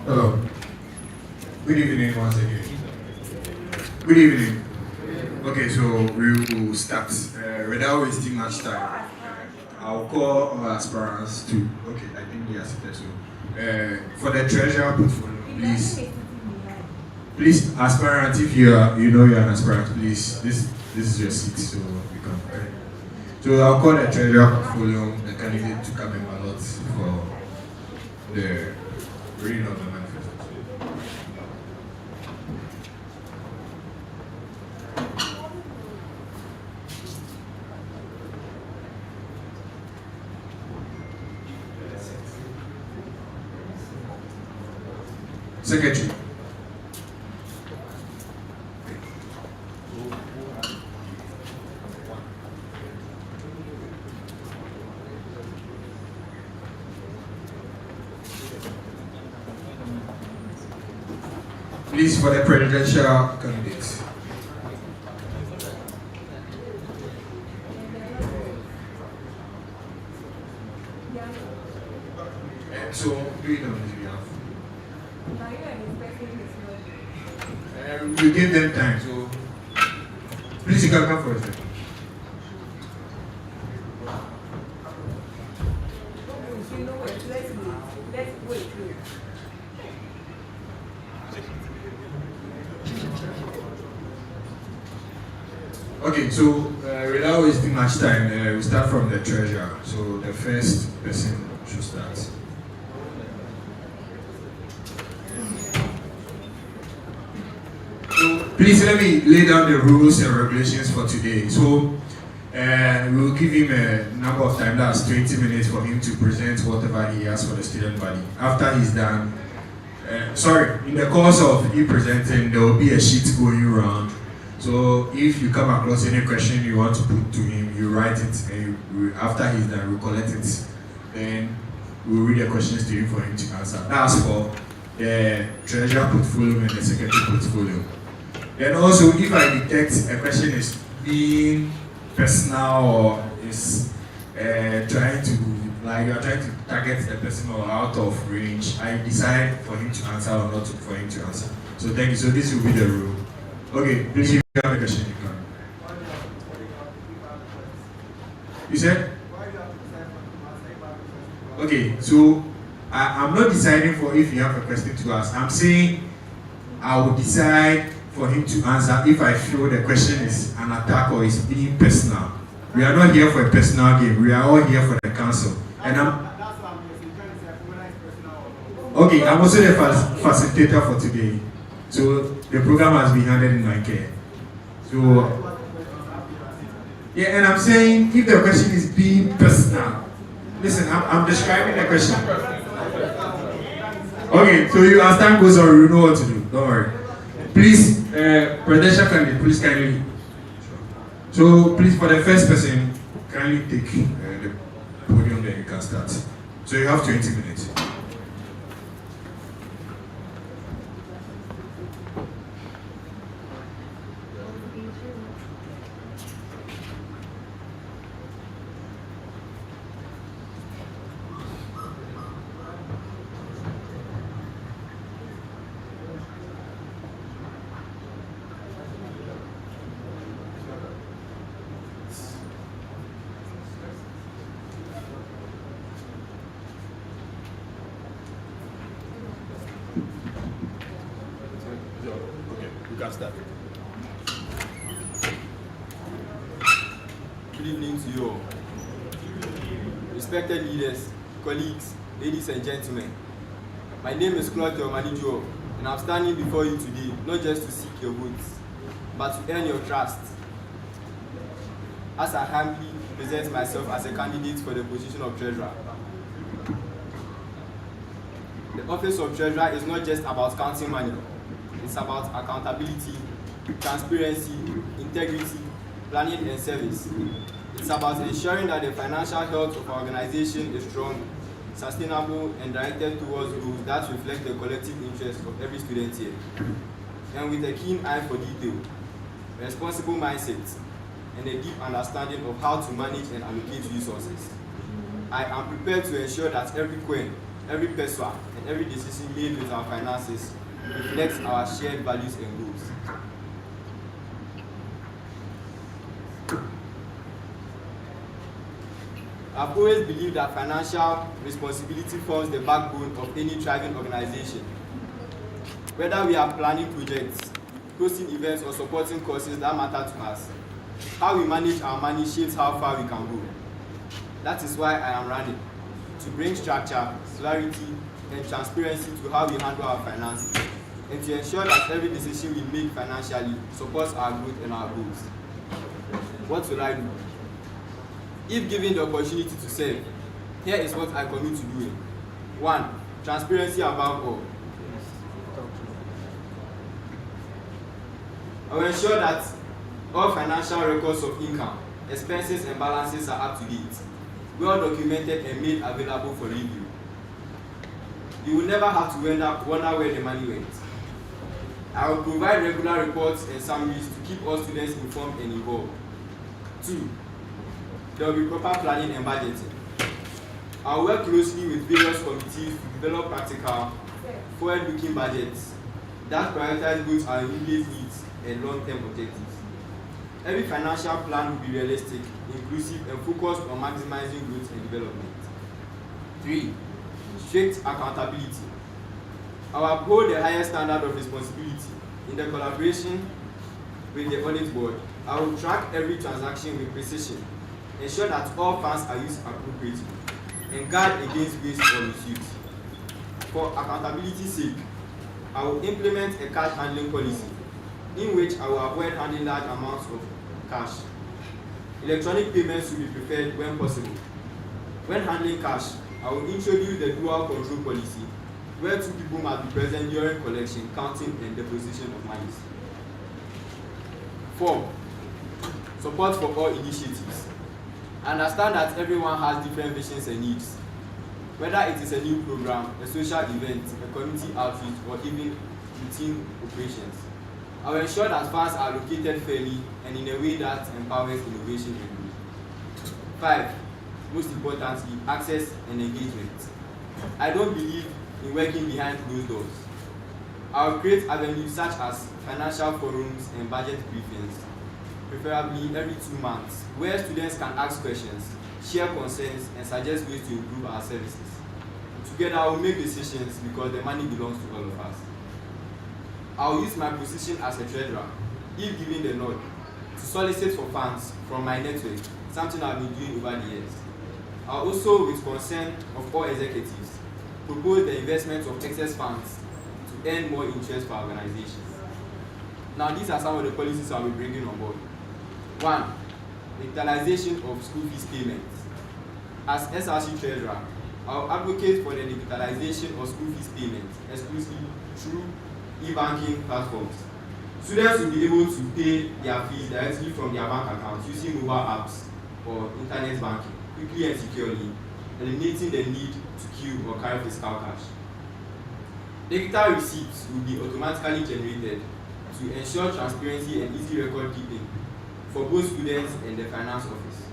Hello. Good evening once again. Good evening. Okay, so we will start. Without wasting much time, I'll call our aspirants to. Okay, I think they are seated. So, for the treasurer portfolio, please, aspirant, if you know you're an aspirant, please, this is your seat, so you can. So I'll call the treasurer portfolio, the candidate to come and ballot for the reading of the manifesto. Secretary. Please, for the presidential candidates. So, do you know this behalf? We give them time, so please you can come first. Okay, so without wasting much time, we start from the treasurer. So the first person should start. So please let me lay down the rules and regulations for today. So we will give him a number of time, that's 20 minutes for him to present whatever he has for the student body. After he's done, in the course of you presenting, there will be a sheet going around. So if you come across any question you want to put to him, you write it, and after he's done, we'll collect it. Then we'll read the questions to him for him to answer. That's for the treasurer portfolio and the secretary portfolio. Then also, if I detect a question is being personal or is you're trying to target the person or out of range, I decide for him to answer or not for him to answer. So thank you. So this will be the rule. Okay, please, if you have a question, you can. You said? Okay, so I'm not deciding for if you have a question to ask. I'm saying I will decide for him to answer if I feel the question is an attack or is being personal. We are not here for a personal game. We are all here for the council. And okay, I'm also the facilitator for today. So the program has been handed in my care. So yeah, and I'm saying if the question is being personal, listen, I'm describing the question. Okay, so you, as time goes on, you know what to do. Don't worry. Please, presidential candidate, please kindly. So please, for the first person, kindly take the podium, then you can start. So you have 20 minutes. Start. Good evening to you all. Respected leaders, colleagues, ladies and gentlemen. My name is Claude Omanijo, and I'm standing before you today not just to seek your votes, but to earn your trust. As I humbly present myself as a candidate for the position of treasurer. The office of treasurer is not just about counting money. It's about accountability, transparency, integrity, planning and service. It's about ensuring that the financial health of our organization is strong, sustainable, and directed towards goals that reflect the collective interest of every student here. And with a keen eye for detail, responsible mindset, and a deep understanding of how to manage and allocate resources. I am prepared to ensure that every coin every person, and every decision made with our finances reflects our shared values and goals. I've always believed that financial responsibility forms the backbone of any thriving organization. Whether we are planning projects, hosting events, or supporting causes that matter to us, how we manage our money shapes how far we can go. That is why I am running, to bring structure, clarity, and transparency to how we handle our finances, and to ensure that every decision we make financially supports our growth and our goals. What will I do? If given the opportunity to serve, here is what I commit to doing. 1. Transparency above all. I will ensure that all financial records of income, expenses, and balances are up to date, well documented and made available for review. You will never have to wonder where the money went. I will provide regular reports and summaries to keep all students informed and involved. 2. There will be proper planning and budgeting. I will work closely with various committees to develop practical, forward-looking budgets that prioritize both our immediate needs and long-term objectives. Every financial plan will be realistic, inclusive, and focused on maximizing growth and development. 3. Strict accountability. I will uphold the highest standard of responsibility. In the collaboration with the audit board, I will track every transaction with precision, ensure that all funds are used appropriately, and guard against waste or misuse. For accountability's sake, I will implement a cash handling policy in which I will avoid handling large amounts of cash. Electronic payments will be preferred when possible. When handling cash, I will introduce the dual control policy, where 2 people must be present during collection, counting, and deposition of monies. 4. Support for all initiatives. I understand that everyone has different visions and needs. Whether it is a new program, a social event, a community outreach, or even routine operations, I will ensure that funds are allocated fairly and in a way that empowers innovation and growth. 5. Most importantly, access and engagement. I don't believe in working behind closed doors. I will create avenues such as financial forums and budget briefings, preferably every 2 months, where students can ask questions, share concerns, and suggest ways to improve our services. Together, I will make decisions because the money belongs to all of us. I will use my position as a treasurer, if given the nod, to solicit for funds from my network, something I've been doing over the years. I will also, with consent of all executives, propose the investment of excess funds to earn more interest for our organizations. Now, these are some of the policies I will be bringing on board. 1. Digitalization of school fees payments. As SRC treasurer, I will advocate for the digitalization of school fees payments exclusively through e-banking platforms. Students will be able to pay their fees directly from their bank accounts using mobile apps or internet banking, quickly and securely, eliminating the need to queue or carry physical cash. Digital receipts will be automatically generated to ensure transparency and easy record keeping for both students and the finance office.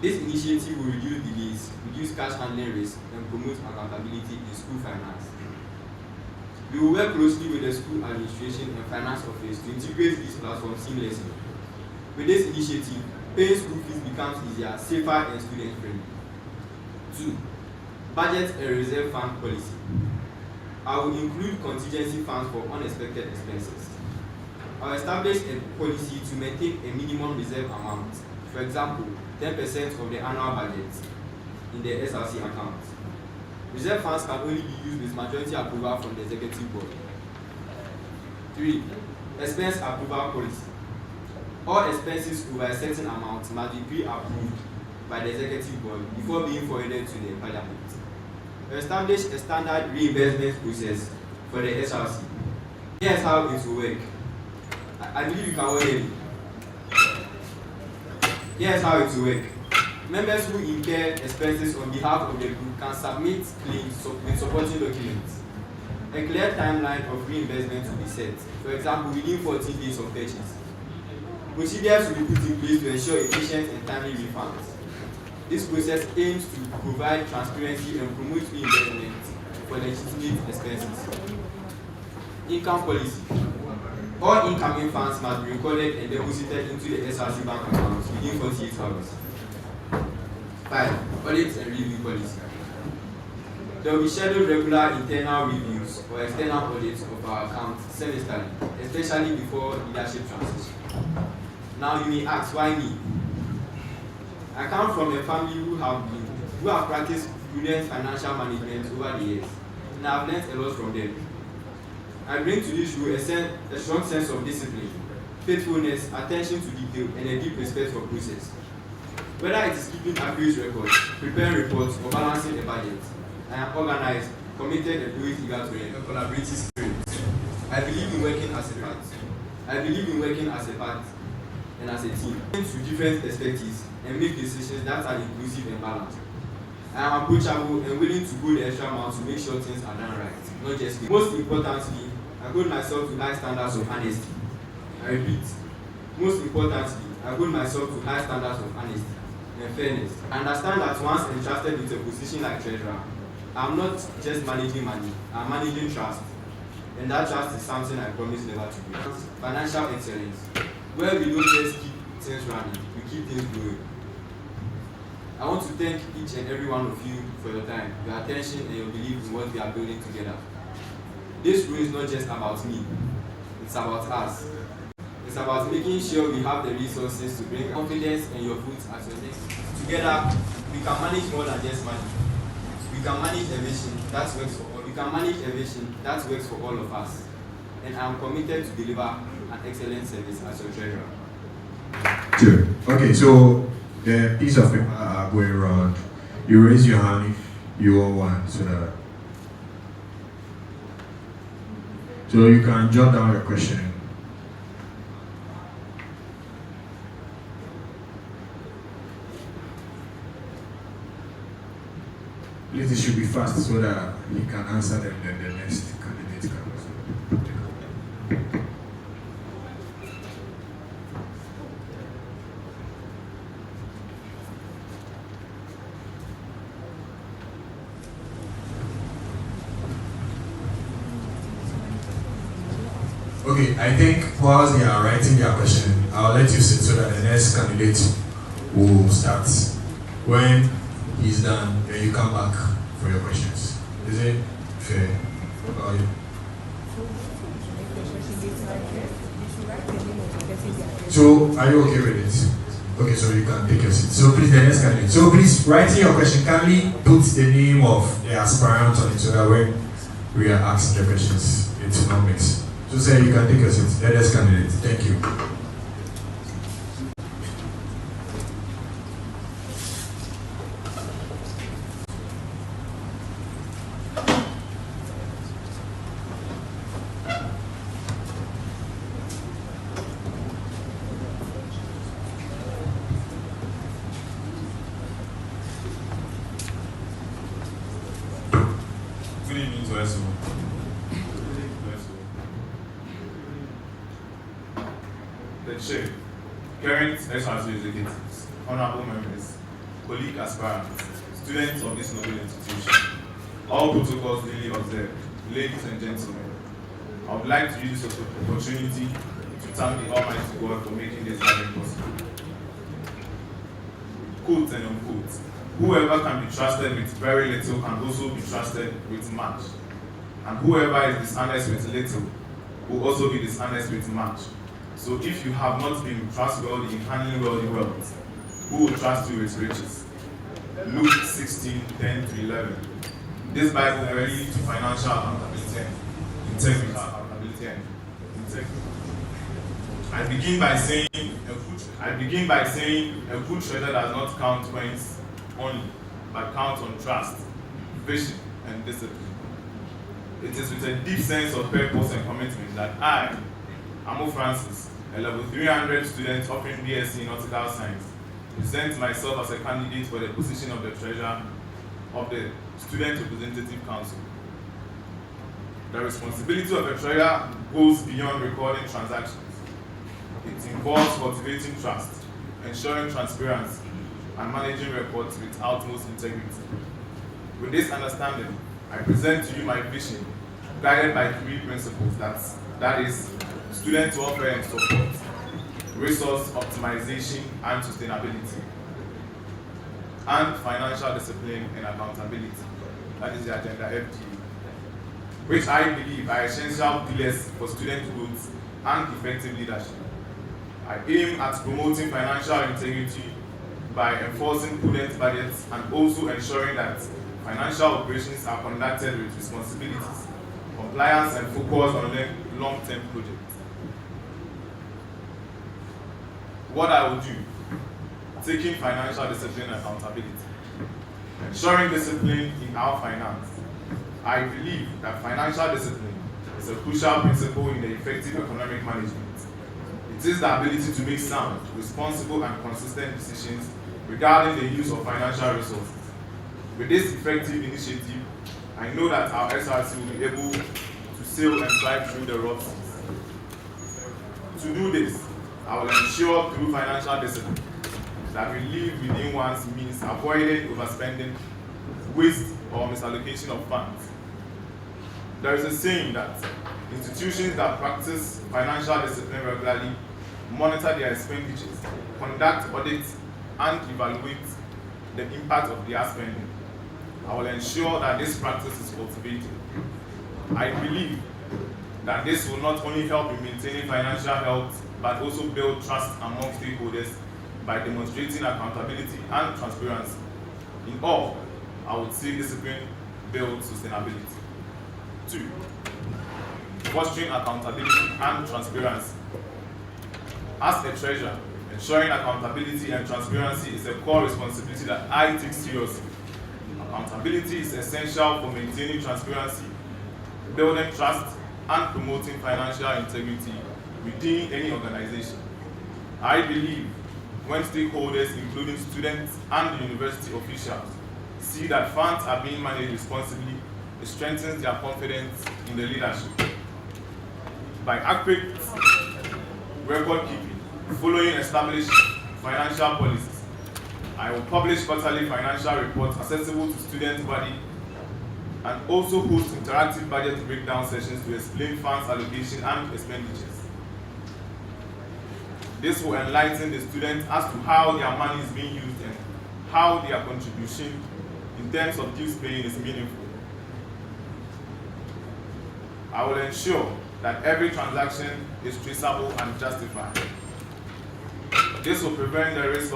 This initiative will reduce delays, reduce cash handling risk, and promote accountability in school finance. We will work closely with the school administration and finance office to integrate these platforms seamlessly. With this initiative, paying school fees becomes easier, safer, and student-friendly. 2. Budget and reserve fund policy. I will include contingency funds for unexpected expenses. I will establish a policy to maintain a minimum reserve amount, for example, 10% of the annual budget in the SRC account. Reserve funds can only be used with majority approval from the executive board. 3. Expense approval policy. All expenses over a certain amount must be pre-approved by the executive board before being forwarded to the parliament. We establish a standard reimbursement process for the SRC. Here's how it will work. I believe you can all hear me. Here's how it will work. Members who incur expenses on behalf of the group can submit claims with supporting documents. A clear timeline of reimbursement will be set, for example, within 14 days of purchase. Procedures will be put in place to ensure efficient and timely refunds. This process aims to provide transparency and promote reimbursement for legitimate expenses. Income policy. All incoming funds must be recorded and deposited into the SRC bank account within 48 hours. 5. Audit and review policy. There will be scheduled regular internal reviews or external audits of our account semesterly, especially before leadership transition. Now you may ask, why me? I come from a family who have practiced prudent financial management over the years, and I have learned a lot from them. I bring to this role a strong sense of discipline, faithfulness, attention to detail, and a deep respect for process. Whether it is keeping accurate records, preparing reports, or balancing a budget, I am organized, committed, and always eager to learn. A collaborative spirit. I believe in working as a part. And as a team. To different perspectives and make decisions that are inclusive and balanced. I am approachable and willing to go the extra mile to make sure things are done right, not just me. Most importantly, I hold myself to high standards of honesty. I repeat, most importantly, I hold myself to high standards of honesty and fairness. I understand that once entrusted with a position like treasurer, I'm not just managing money, I'm managing trust. And that trust is something I promise never to break. Financial excellence, where we don't just keep things running, we keep things growing. I want to thank each and every one of you for your time, your attention, and your belief in what we are building together. This role is not just about me, it's about us. It's about making sure we have the resources to bring confidence and your foot at your neck. Together, we can manage more than just money. We can manage a vision that works for all. We can manage a vision that works for all of us. And I am committed to deliver an excellent service as your treasurer. Sure. Okay, so the piece of paper are going around. You raise your hand if you want one, so you can jot down your question. Please, it should be fast so that he can answer them, then the next candidate can also take up. Okay, I think whilst they are writing their question, I'll let you sit so that the next candidate will start. When he's done, then you come back for your questions. Is it fair? What about you? So, are you okay with it? Okay, so you can take your seat. So please, the next candidate. So please, writing your question, kindly put the name of the aspirant on it so that when we are asking the questions, it's not mixed. So say you can take your seat. The next candidate. Thank you. Good evening to everyone. The chair, current SRC executives, honorable members, colleague aspirants, students of this noble institution, all protocols duly observed, ladies and gentlemen, I would like to use this opportunity to thank the Almighty God for making this gathering possible. Quote and unquote, whoever can be trusted with very little can also be trusted with much. And whoever is dishonest with little will also be dishonest with much. So if you have not been trustworthy in handling worldly wealth, who will trust you with riches? Luke 16:10-11. This Bible will lead to financial accountability and integrity. I begin by saying a good trader does not count coins only, but count on trust, vision, and discipline. It is with a deep sense of purpose and commitment that I, Amu Francis, a level 300 student offering BSc in Nautical Science, present myself as a candidate for the position of the treasurer of the Student Representative Council. The responsibility of a treasurer goes beyond recording transactions. It involves cultivating trust, ensuring transparency, and managing records with utmost integrity. With this understanding, I present to you my vision, guided by 3 principles. That is student welfare and support, resource optimization and sustainability, and financial discipline and accountability. That is the agenda FDA, which I believe are essential pillars for student growth and effective leadership. I aim at promoting financial integrity by enforcing prudent budgets and also ensuring that financial operations are conducted with responsibilities, compliance, and focus on long-term projects. What I will do: taking financial discipline and accountability, ensuring discipline in our finance. I believe that financial discipline is a crucial principle in the effective economic management. It is the ability to make sound, responsible, and consistent decisions regarding the use of financial resources. With this effective initiative, I know that our SRC will be able to sail and thrive through the rough seas. To do this, I will ensure through financial discipline that we live within one's means, avoiding overspending, waste, or misallocation of funds. There is a saying that institutions that practice financial discipline regularly monitor their expenditures, conduct audits, and evaluate the impact of their spending. I will ensure that this practice is cultivated. I believe that this will not only help in maintaining financial health, but also build trust among stakeholders by demonstrating accountability and transparency. In all, I would say discipline builds sustainability. 2. Fostering accountability and transparency. As a treasurer, ensuring accountability and transparency is a core responsibility that I take seriously. Accountability is essential for maintaining transparency, building trust, and promoting financial integrity within any organization. I believe when stakeholders, including students and university officials, see that funds are being managed responsibly, it strengthens their confidence in the leadership. By accurate record keeping, following established financial policies, I will publish quarterly financial reports accessible to student body and also host interactive budget breakdown sessions to explain funds allocation and expenditures. This will enlighten the students as to how their money is being used and how their contribution in terms of dues paying is meaningful. I will ensure that every transaction is traceable and justified. This will prevent the risk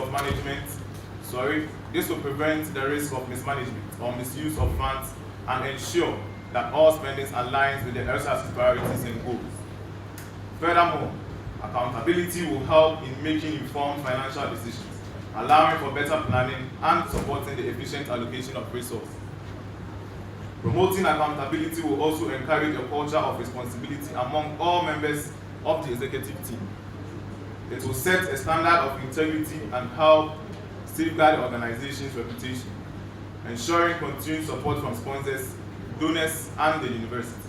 of mismanagement or misuse of funds and ensure that all spending aligns with the SRC's priorities and goals. Furthermore, accountability will help in making informed financial decisions, allowing for better planning and supporting the efficient allocation of resources. Promoting accountability will also encourage a culture of responsibility among all members of the executive team. It will set a standard of integrity and help safeguard the organization's reputation, ensuring continued support from sponsors, donors, and the university.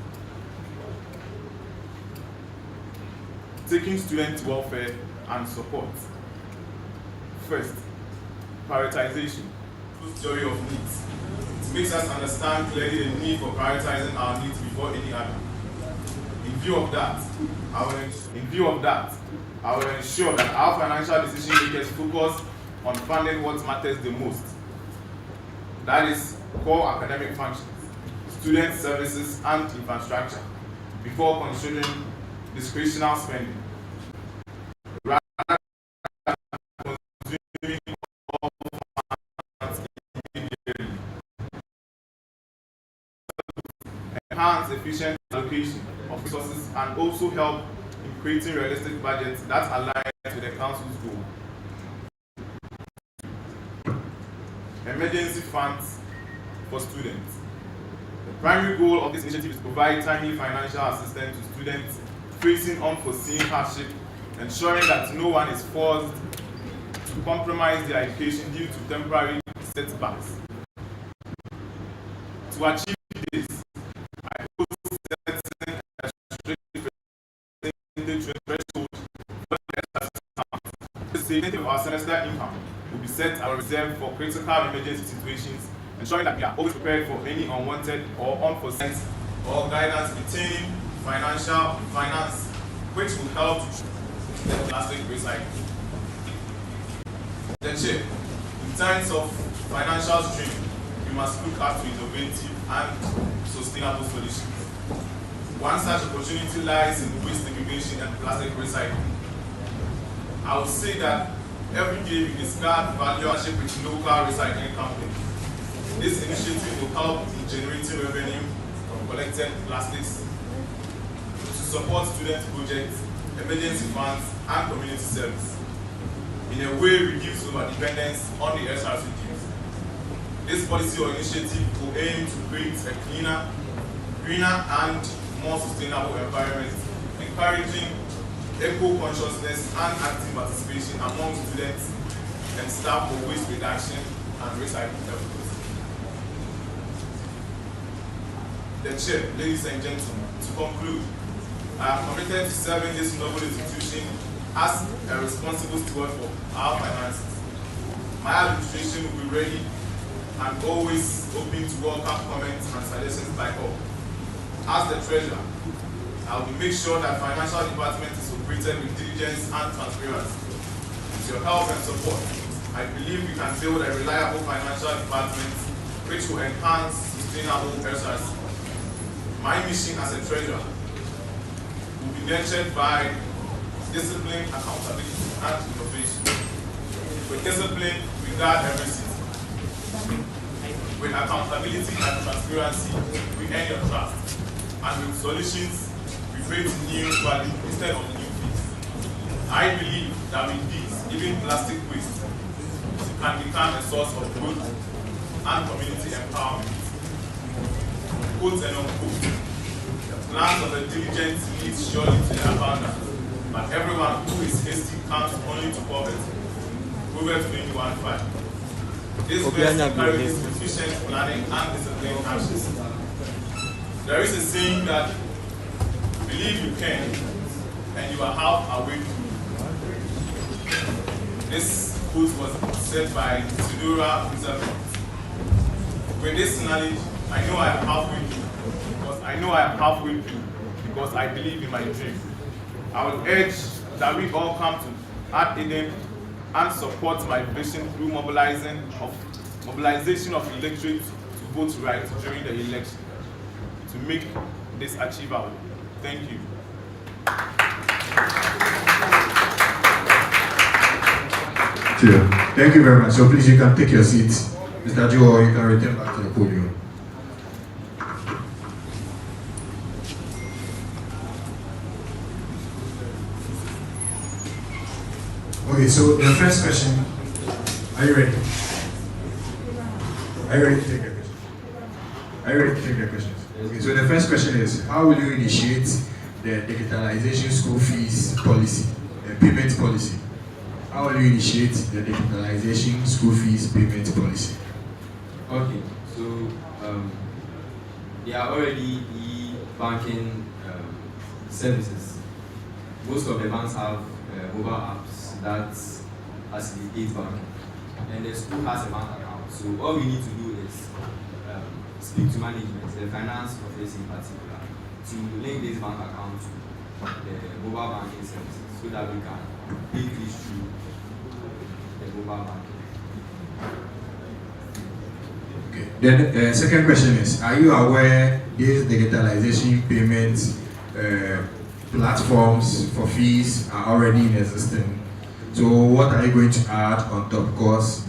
Taking student welfare and support. First, prioritization. Theory of needs. It makes us understand clearly the need for prioritizing our needs before any other. In view of that, I will ensure that our financial decision makers focus on funding what matters the most. That is core academic functions, student services, and infrastructure, before considering discretionary spending. Rather than consuming all funds immediately. Enhance efficient allocation of resources and also help in creating realistic budgets that align with the council's goal. Emergency funds for students. The primary goal of this initiative is to provide timely financial assistance to students facing unforeseen hardship, ensuring that no one is forced to compromise their education due to temporary setbacks. To achieve this, I propose setting a strict percentage threshold for the percentage of our semester income will be set and reserved for critical emergency situations ensuring that we are always prepared for any unwanted or unforeseen or guidance pertaining finance, which will help to the plastic recycling. The chair, in times of financial strain, we must look at innovative and sustainable solutions. One such opportunity lies in waste segregation and plastic recycling. I would say that every day we discard value partnership with local recycling companies. This initiative will help in generating revenue from collected plastics to support student projects, emergency funds, and community service. In a way, reduce over-dependence on the SRC dues. This policy or initiative will aim to create a cleaner, greener, and more sustainable environment, encouraging eco-consciousness and active participation among students and staff for waste reduction and recycling efforts. The Chair, ladies and gentlemen, to conclude, I am committed to serving this noble institution as a responsible steward for our finances. My administration will be ready and always open to welcome comments and suggestions by all. As the Treasurer, I will make sure that financial department is operated with diligence and transparency. With your help and support, I believe we can build a reliable financial department which will enhance sustainable SRC. My mission as a Treasurer will be nurtured by discipline, accountability, and innovation. With discipline, we guard every citizen. With accountability and transparency, we earn your trust. And with solutions, we create new value instead of new fees. I believe that with this, even plastic waste can become a source of growth and community empowerment. Quote and unquote, the plans of the diligent lead surely to their abundance, but everyone who is hasty comes only to poverty. Proverbs 21:5. This verse encourages efficient planning and disciplined actions. There is a saying that believe you can, and you are half awake. This quote was said by Theodora Roosevelt. With this knowledge, I know I am halfway through because I believe in my dream. I will urge that we all come to add in and support my vision through mobilization of electorate to vote right during the election to make this achievable. Thank you. Thank you very much. So please, you can take your seats. Mr. Joe, you can return back to the podium. Okay, so the first question, are you ready? Are you ready to take your questions? Are you ready to take your questions? Okay, so the first question is, how will you initiate the digitalization school fees policy, payment policy? How will you initiate the digitalization school fees payment policy? Okay, so there are already e-banking services. Most of the banks have mobile apps that facilitate banking, and the school has a bank account. So all we need to do is speak to management, the finance office in particular, to link this bank account to the mobile banking services so that we can pay fees through the mobile banking. Okay. Then the second question is, are you aware these digitalization payments platforms for fees are already in existence? So what are you going to add on top course?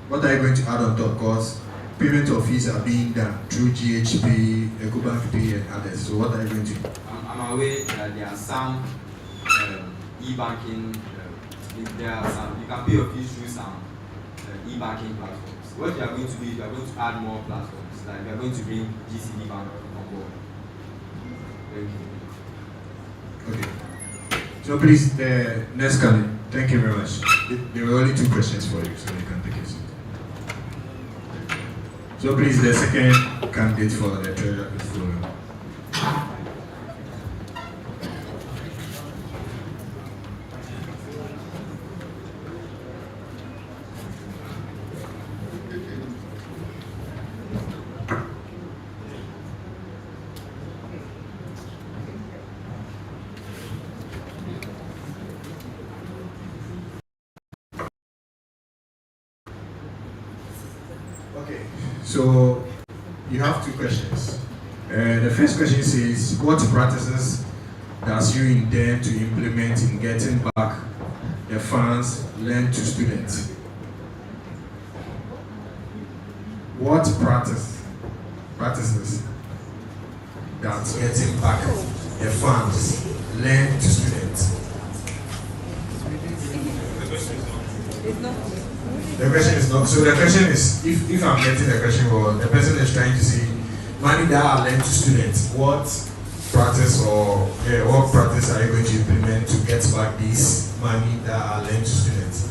What are you going to add on top course? Payment of fees are being done through GHP, EcoBank Pay, and others. So what are you going to do? I'm aware that there are some e-banking. There are some you can pay your fees through some e-banking platforms. What you are going to do is you are going to add more platforms. Like you are going to bring GCB Bank on board. Thank you. Okay. So please, the next candidate. Thank you very much. There were only two questions for you, so you can take your seat. So please, the second candidate for the treasurer is following. Okay, so you have 2 questions. The first question says, what practices does you intend to implement in getting back the funds lent to students? What practices that getting back the funds lent to students? The question is not. So the question is, if I'm getting the question well, the person is trying to say, money that are lent to students, what practice are you going to implement to get back this money that are lent to students?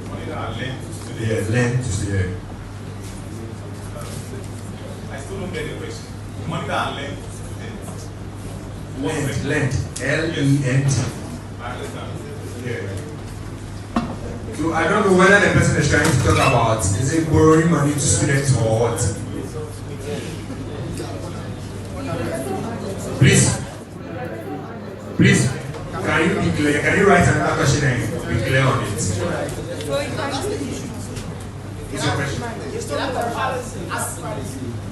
Money that are lent to students? Yeah, lent to students. I still don't get the question. Money that are lent to students. Lent. L-E-N-T. I understand. Yeah. So I don't know whether the person is trying to talk about, is it borrowing money to students or what? Please, can you be clear? Can you write another question and be clear on it? It's your question.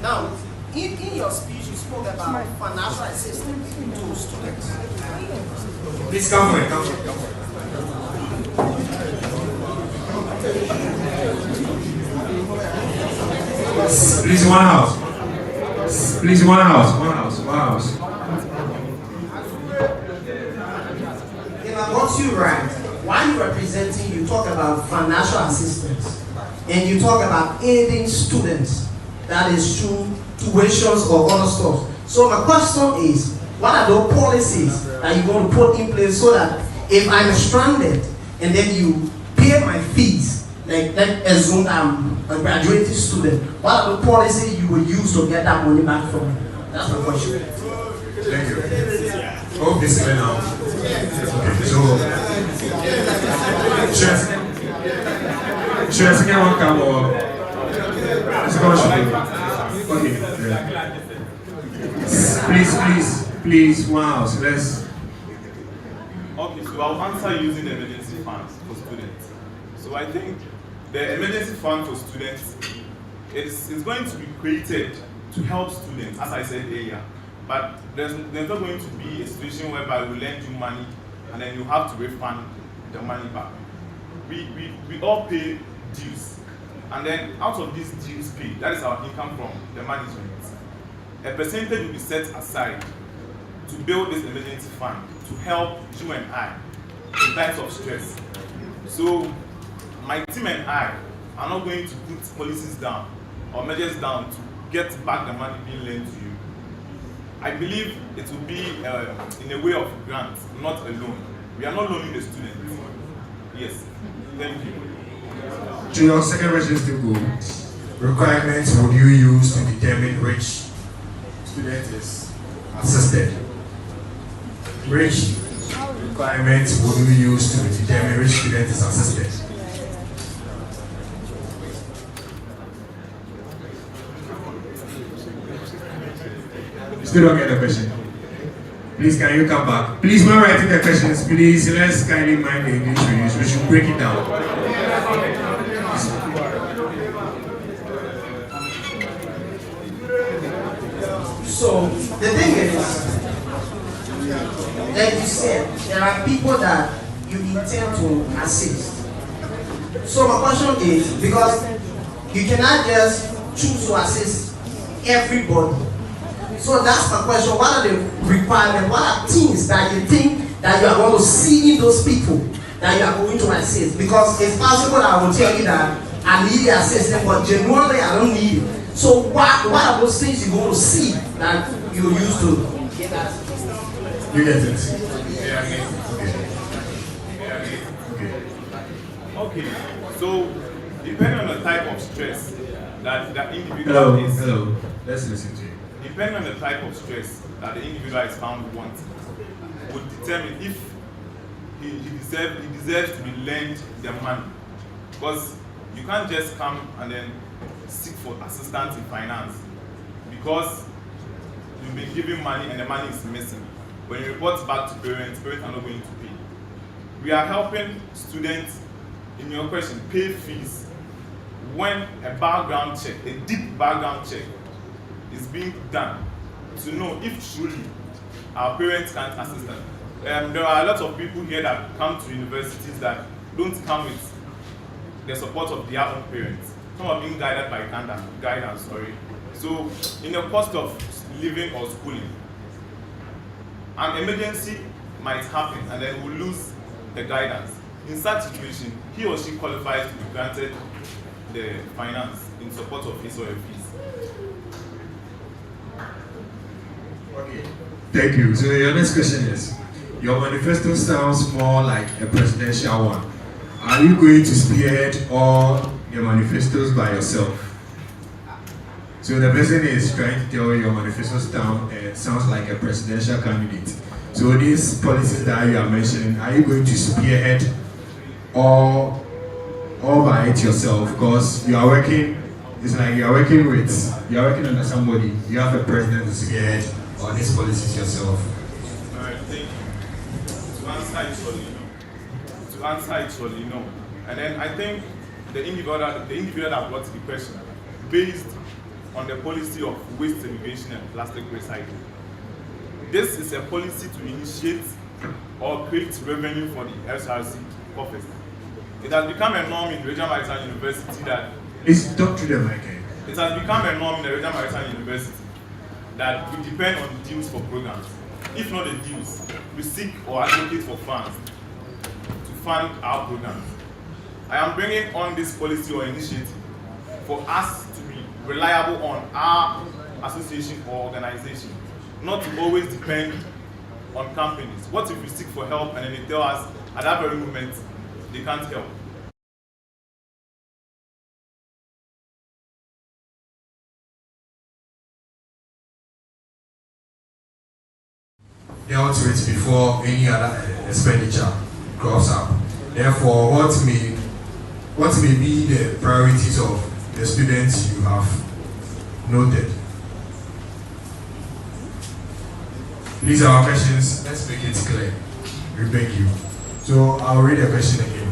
Now, in your speech, you spoke about financial assistance to students. Please come for it. Please, one house. Please, one house. If I got you right, while you're representing, you talk about financial assistance and you talk about aiding students, that is through tuitions or other stuff. So my question is, what are those policies that you're going to put in place so that if I'm stranded and then you pay my fees, like assume I'm a graduating student, what are the policies you will use to get that money back from me? That's my question. Thank you. Hope this is clear now. Okay, so should I second one come or second one should be? Okay. Please, one house. Let's. Okay, so I'll answer using the emergency funds for students. So I think the emergency fund for students is going to be created to help students, as I said earlier. But there's not going to be a situation whereby we lend you money and then you have to refund the money back. We all pay dues, and then out of these dues paid, that is our income from the management. A percentage will be set aside to build this emergency fund to help you and I in times of stress. So my team and I are not going to put policies down or measures down to get back the money being lent to you. I believe it will be in a way of grant, not a loan. We are not loaning the students. Yes. Thank you. To your second question still go. Requirements would you use to determine which student is assisted? Which requirements would you use to determine which student is assisted? Still don't get the question. Please, can you come back? Please, when writing the questions, please, let's kindly mind the English we use. We should break it down. So, the thing is, like you said, there are people that you intend to assist. So my question is, because you cannot just choose to assist everybody. So that's my question. What are the requirements? What are things that you think that you are going to see in those people that you are going to assist? Because it's possible that I will tell you that I need the assistance, but genuinely I don't need it. So what are those things you're going to see that you used to get that assistance? You get it? Okay. So depending on the type of stress that the individual is. Hello. Let's listen to you. Depending on the type of stress that the individual is found wanting, would determine if he deserves to be lent the money. Because you can't just come and then seek for assistance in finance because you've been given money and the money is missing. When you report back to parents are not going to pay. We are helping students, in your question, pay fees when a background check, a deep background check, is being done to know if truly our parents can't assist them. There are a lot of people here that come to universities that don't come with the support of their own parents. Some are being guided by guidance. So, in the cost of living or schooling, an emergency might happen and then we'll lose the guidance. In such situation, he or she qualifies to be granted the finance in support of his or her fees. Okay, thank you. So your next question is, your manifesto sounds more like a presidential one. Are you going to spearhead all your manifestos by yourself? So the person is trying to tell you your manifesto sounds like a presidential candidate. So these policies that you are mentioning, are you going to spearhead all by it yourself? Because you are working, it's like you are working under somebody. You have a president to spearhead all these policies yourself. Alright, thank you. To answer it surely no. And then I think the individual that brought the question based on the policy of waste segregation and plastic recycling. This is a policy to initiate or create revenue for the SRC coffers. It has become a norm in the Regional Maritime University that It's talk to them again. it has become a norm in the Regional Maritime University that we depend on deals for programs. If not the deals, we seek or advocate for funds to fund our programs. I am bringing on this policy or initiative for us to be reliable on our association or organization, not to always depend on companies. What if we seek for help and then they tell us at that very moment they can't help? Dealt with before any other expenditure crops up. Therefore, what may be the priorities of the students you have noted? These are our questions. Let's make it clear. We beg you. So I'll read the question again.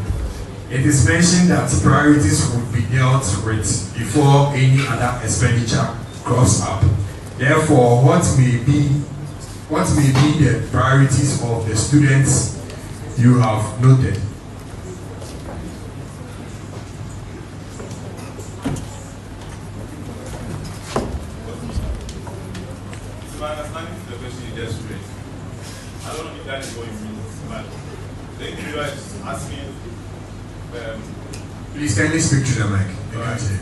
It is mentioned that priorities would be dealt with before any other expenditure crops up. Therefore, what may be the priorities of the students you have noted? My understanding of the question you just raised, I don't know if that is what you mean, but the individual is asking. Please kindly speak to the mic. You Alright. can say.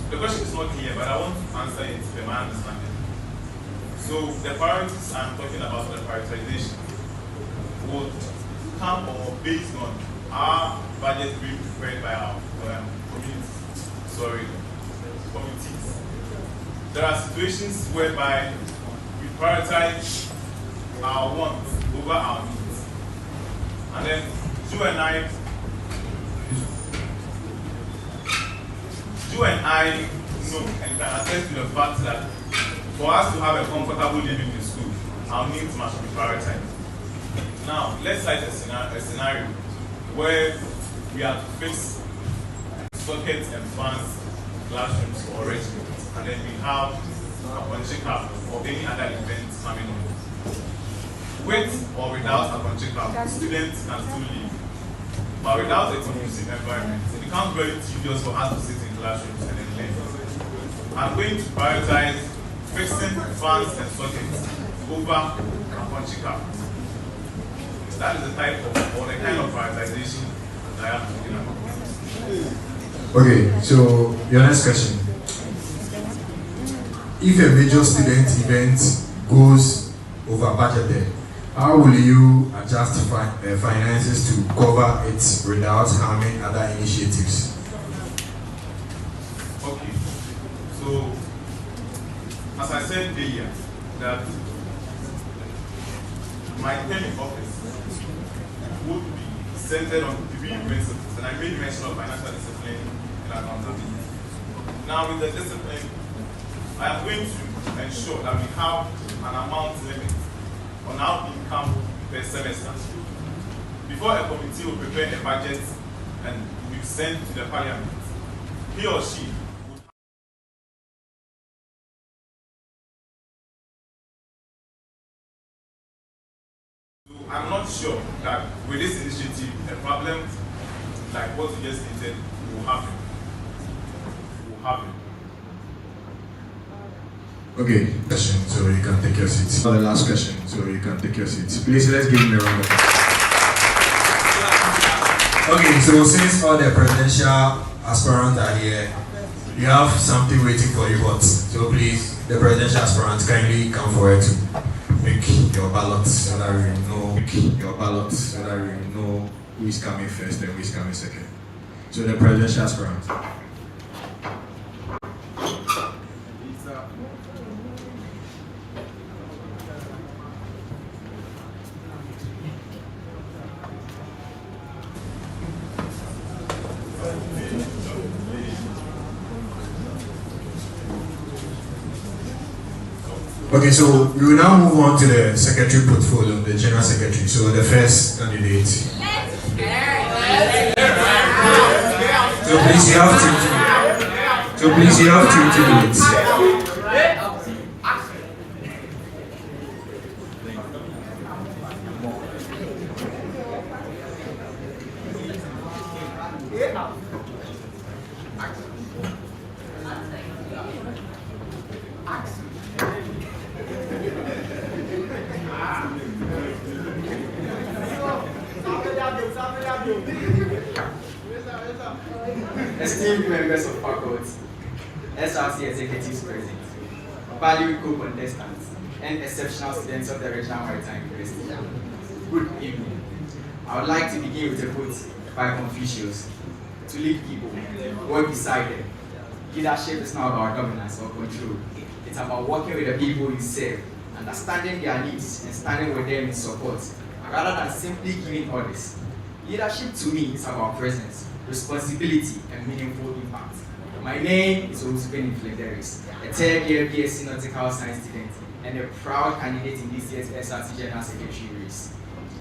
The question is not clear, but I want to answer it to my understanding. So the priorities I'm talking about, the prioritization, would come or based on our budget being prepared by our committees. There are situations whereby we prioritize our wants over our needs. And then you and I know and can attest to the fact that for us to have a comfortable living in school, our needs must be prioritized. Now, let's cite a scenario where we have to fix sockets and fans, classrooms or regiments, and then we have a punching up or any other events coming on. With or without a punching up, students can still live. But without a conducive environment, it becomes very tedious for us to sit in classrooms and then learn. I'm going to prioritize fixing fans and sockets over a punching up. That is the type of or the kind of prioritization that I am talking about. Okay, so your next question. If a major student event goes over budgeted, how will you adjust finances to cover it without harming other initiatives? Okay, so as I said earlier, that my term in office would be centered on 3 principles, and I made mention of financial discipline and accountability. Now, with the discipline, I am going to ensure that we have an amount limit on our income per semester. Before a committee will prepare a budget and we send to the parliament, he or she I'm not sure that with this initiative, a problem like what you just stated will happen. Okay, question, so you can take your seats. For the last question, so you can take your seats. Please, let's give him a round of applause. Okay, so since all the presidential aspirants are here, you have something waiting for you, but so please, the presidential aspirants, kindly come forward to make your ballots so that we know who is coming first and who is coming second. So the presidential aspirants. Okay, so we will now move on to the secretary portfolio, the general secretary. So the first candidate. So please, you have 20 minutes. Esteemed members of faculty, SRC executives present, valued co-contestants, and exceptional students of the Regional Maritime University, good evening. I would like to begin with a quote by Confucius: to lead people, work beside them. Leadership is not about dominance or control. It's about working with the people you serve, understanding their needs, and standing with them in support, rather than simply giving orders. Leadership to me is about presence, responsibility, and meaningful impact. My name is Olusegun Iflederis, a third-year BSc Nautical Science student and a proud candidate in this year's SRC General Secretary race.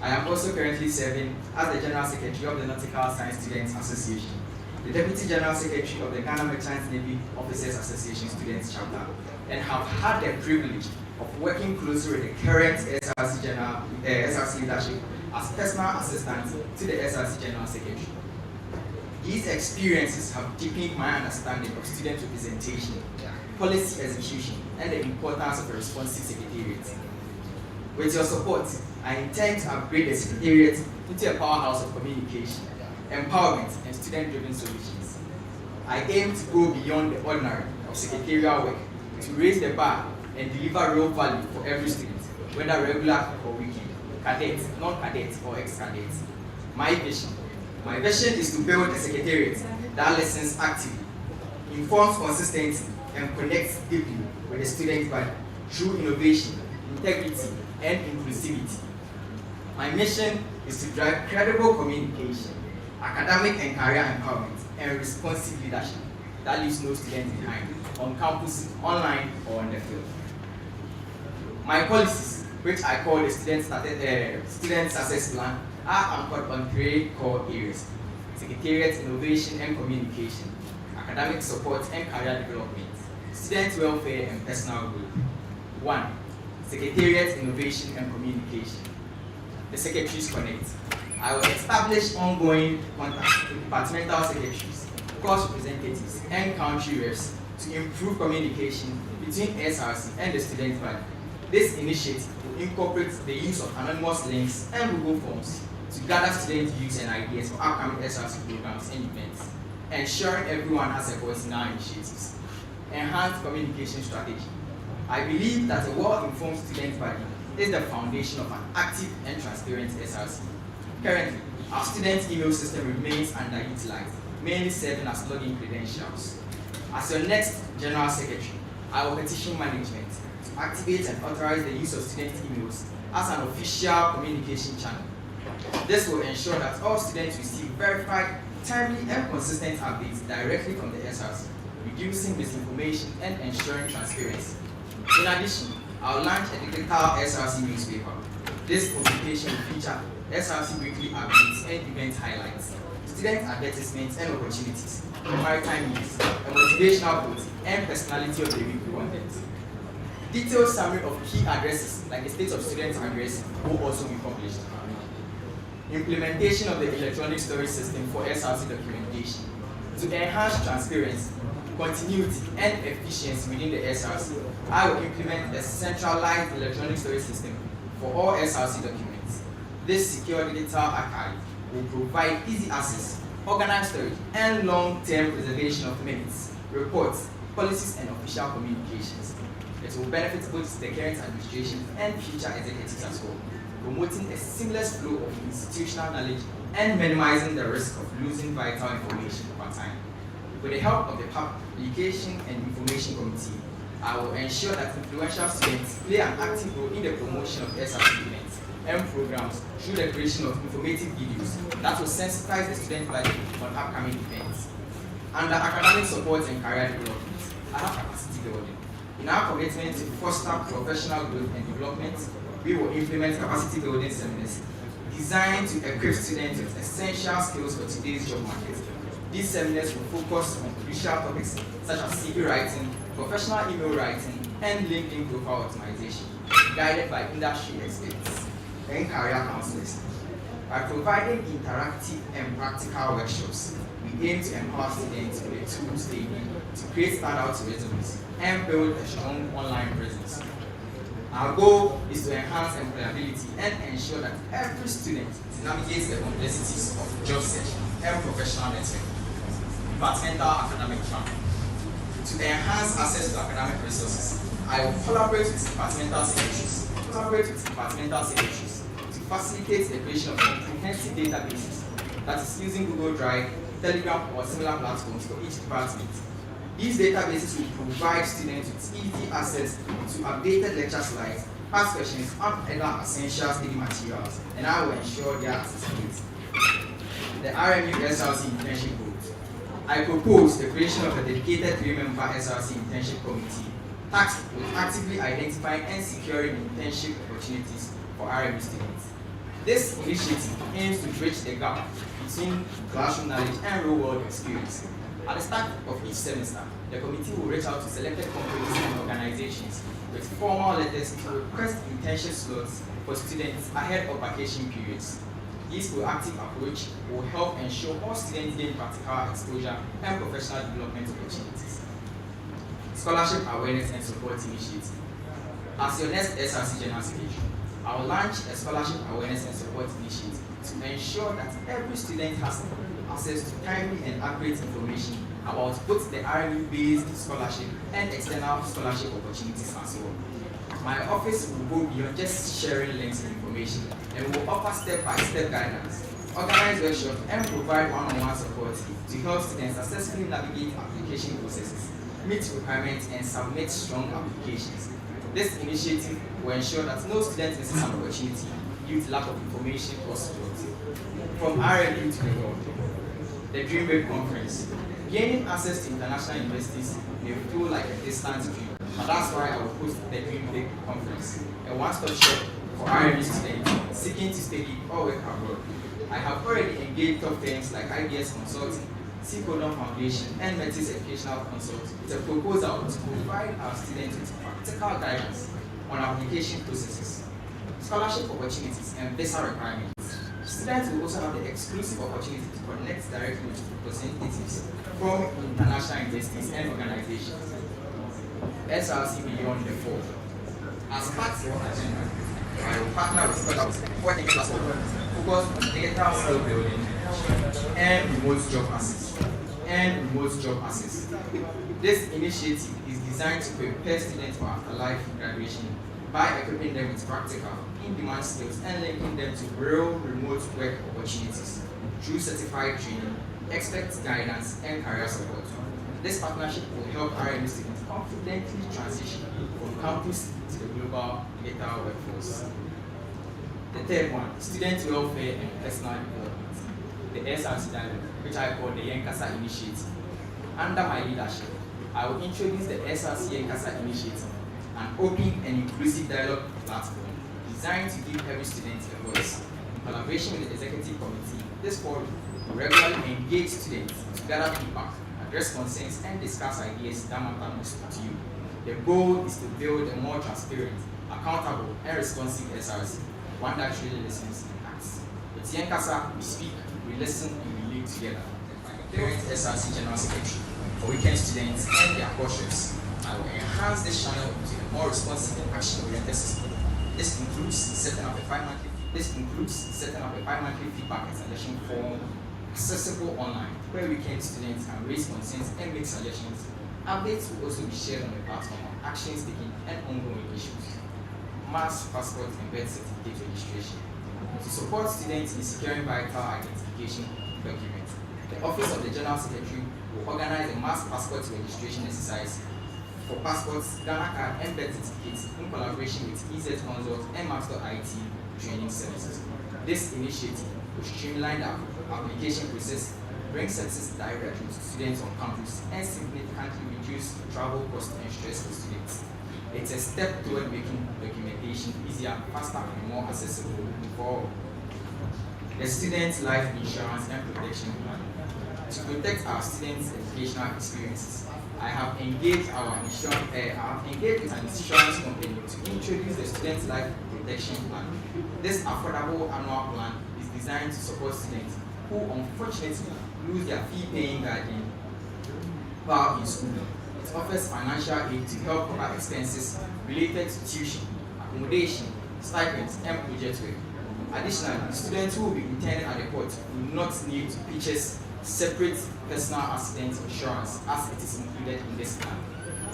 I am also currently serving as the General Secretary of the Nautical Science Students Association, the Deputy General Secretary of the Ghana Merchant Navy Officers Association Students Chapter, and have had the privilege of working closely with the current SRC leadership as personal assistant to the SRC General Secretary. These experiences have deepened my understanding of student representation, policy execution, and the importance of a responsive secretariat. With your support, I intend to upgrade the secretariat into a powerhouse of communication, empowerment, and student-driven solutions. I aim to go beyond the ordinary of secretarial work to raise the bar and deliver real value for every student, whether regular or weekend, cadet, non-cadet, or ex-cadet. My vision is to build a secretariat that listens actively, informs consistently, and connects deeply with the student body through innovation, integrity, and inclusivity. My mission is to drive credible communication, academic and career empowerment, and responsive leadership that leaves no student behind, on campus, online, or on the field. My policies, which I call the Student Success Plan, are anchored on 3 core areas: secretariat, innovation, and communication, academic support and career development, student welfare, and personal growth. 1. Secretariat, innovation, and communication. The Secretaries Connect. I will establish ongoing contact with departmental secretaries, course representatives, and country reps to improve communication between SRC and the student body. This initiative will incorporate the use of anonymous links and Google Forms to gather student views and ideas for upcoming SRC programs and events, ensuring everyone has a voice in our initiatives. Enhanced communication strategy. I believe that a well-informed student body is the foundation of an active and transparent SRC. Currently, our student email system remains underutilized, mainly serving as login credentials. As your next General Secretary, I will petition management to activate and authorize the use of student emails as an official communication channel. This will ensure that all students receive verified, timely, and consistent updates directly from the SRC, reducing misinformation and ensuring transparency. In addition, I'll launch a digital SRC newspaper. This publication will feature SRC weekly updates and event highlights, student advertisements and opportunities, maritime news, a motivational quote, and personality of the week content. Detailed summary of key addresses, like the state of students' address, will also be published. Implementation of the electronic storage system for SRC documentation. To enhance transparency, continuity, and efficiency within the SRC, I will implement a centralized electronic storage system for all SRC documents. This secure digital archive will provide easy access, organized storage, and long-term preservation of minutes, reports, policies, and official communications. It will benefit both the current administration and future executives as well, promoting a seamless flow of institutional knowledge and minimizing the risk of losing vital information over time. With the help of the Publication and Information Committee, I will ensure that influential students play an active role in the promotion of SRC events and programs through the creation of informative videos that will sensitize the student body on upcoming events. Under academic support and career development, I have capacity building. In our commitment to foster professional growth and development, we will implement capacity building seminars designed to equip students with essential skills for today's job market. These seminars will focus on crucial topics such as CV writing, professional email writing, and LinkedIn profile optimization, guided by industry experts and career counselors. By providing interactive and practical workshops, we aim to empower students with the tools they need to create standout resumes and build a strong online presence. Our goal is to enhance employability and ensure that every student navigates the complexities of job search and professional networking. Departmental academic track. To enhance access to academic resources, I will collaborate with departmental secretaries to facilitate the creation of comprehensive databases that is using Google Drive, Telegram, or similar platforms for each department. These databases will provide students with easy access to updated lecture slides, past questions, and other essential study materials, and I will ensure their accessibility. The RMU SRC Internship Board. I propose the creation of a dedicated 3-member SRC Internship Committee tasked with actively identifying and securing internship opportunities for RMU students. This initiative aims to bridge the gap between classroom knowledge and real-world experience. At the start of each semester, the committee will reach out to selected companies and organizations with formal letters to request internship slots for students ahead of vacation periods. This proactive approach will help ensure all students gain practical exposure and professional development opportunities. Scholarship Awareness and Support Initiative. As your next SRC General Secretary, I will launch a Scholarship Awareness and Support Initiative to ensure that every student has access to timely and accurate information about both the RMU-based scholarship and external scholarship opportunities as well. My office will go beyond just sharing links and information and will offer step-by-step guidance, organize workshops, and provide one-on-one support to help students successfully navigate application processes, meet requirements, and submit strong applications. This initiative will ensure that no student misses an opportunity due to lack of information or support. From RMU to the world, the Dream Big Conference. Gaining access to international universities may feel like a distant dream, but that's why I will host the Dream Big Conference, a one-stop shop for RMU students seeking to study or work abroad. I have already engaged top firms like IBS Consulting, Seacoden Foundation, and Metis Educational Consult with a proposal to provide our students with practical guidance on application processes, scholarship opportunities, and visa requirements. Students will also have the exclusive opportunity to connect directly with representatives from international universities and organizations. SRC Beyond the Four. As part of our agenda, I will partner with scholars working platform focused on digital skill building and remote job access. This initiative is designed to prepare students for after-life graduation by equipping them with practical, in-demand skills and linking them to real remote work opportunities through certified training, expert guidance, and career support. This partnership will help RMU students confidently transition from campus to the global digital workforce. The third one, student welfare and personal development. The SRC dialogue, which I call the Yenkasa Initiative. Under my leadership, I will introduce the SRC Yenkasa Initiative, an open and inclusive dialogue platform designed to give every student a voice. In collaboration with the executive committee, this forum will regularly engage students to gather feedback, address concerns, and discuss ideas that matter most to you. The goal is to build a more transparent, accountable, and responsive SRC, one that truly listens and acts. With Yankasa, we speak, we listen, and we live together. Parent SRC General Secretary for weekend students and their courses, I will enhance this channel into a more responsive and action-oriented system. This includes setting up a bi-monthly feedback and suggestion form accessible online, where weekend students can raise concerns and make suggestions. Updates will also be shared on the platform on actions taken and ongoing issues. Mass passport and birth certificate registration. To support students in securing vital identification documents, the Office of the General Secretary will organize a mass passport registration exercise for passports, Ghana card, and birth certificates in collaboration with EZ Consult and Master IT training services. This initiative will streamline the application process, bring services directly to students on campus, and significantly reduce travel costs and stress for students. It's a step toward making documentation easier, faster, and more accessible for all. The Student Life Insurance and Protection Plan. To protect our students' educational experiences, I have engaged with an insurance company to introduce the Student Life Protection Plan. This affordable annual plan is designed to support students who unfortunately lose their fee-paying guardian while in school. It offers financial aid to help cover expenses related to tuition, accommodation, stipends, and project work. Additionally, students who will be interning at the port will not need to purchase separate personal accident insurance as it is included in this plan.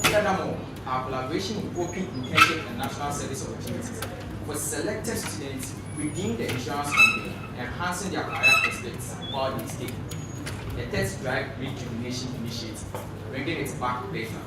Furthermore, our collaboration will open internship and national service opportunities for selected students within the insurance company, enhancing their career prospects while they stay. The Test Drive Rejuvenation Initiative, bringing it back better.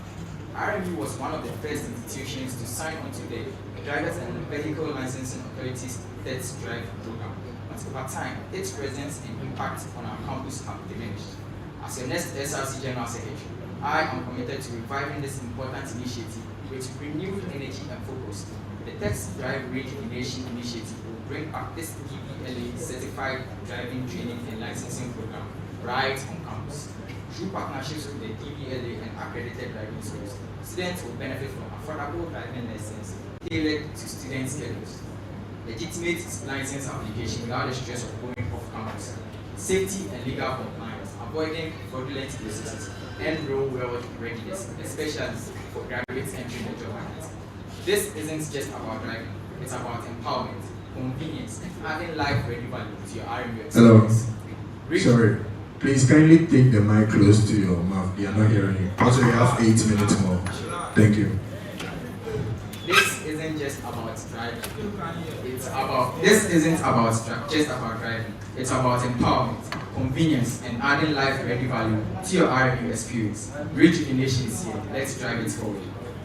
RMU was one of the first institutions to sign onto the Drivers and Vehicle Licensing Authority's Test Drive program. But over time, its presence and impact on our campus have diminished. As your next SRC General Secretary, I am committed to reviving this important initiative with renewed energy and focus. The Test Drive Rejuvenation Initiative will bring back this DVLA certified driving training and licensing program right on campus. Through partnerships with the DVLA and accredited driving schools, students will benefit from affordable driving lessons tailored to student schedules, legitimate license application without the stress of going off campus, safety and legal compliance, avoiding fraudulent processes, and real-world readiness, especially for graduates entering the job market. This isn't just about driving, it's about empowerment, convenience, and adding life-ready value to your RMU experience. Hello. Sorry. Please kindly take the mic close to your mouth. They are not hearing you. Also, you have 8 minutes more. Thank you. This isn't just about driving. Just about driving. It's about empowerment, convenience, and adding life-ready value to your RMU experience. Rejuvenation is here. Let's drive it forward.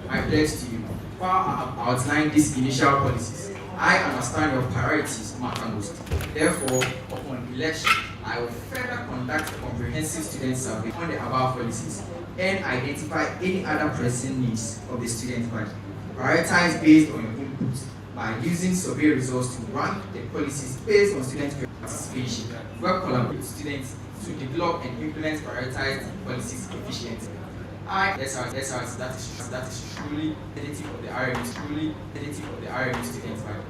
I pledge to you, while I have outlined these initial policies, I understand your priorities matter most. Therefore, upon election, I will further conduct a comprehensive student survey on the above policies and identify any other pressing needs of the student body. Prioritize based on your input by using survey results to rank the policies based on student participation. Work collaborate with students to develop and implement prioritized policies efficiently. That is truly identity of the RMU, student body.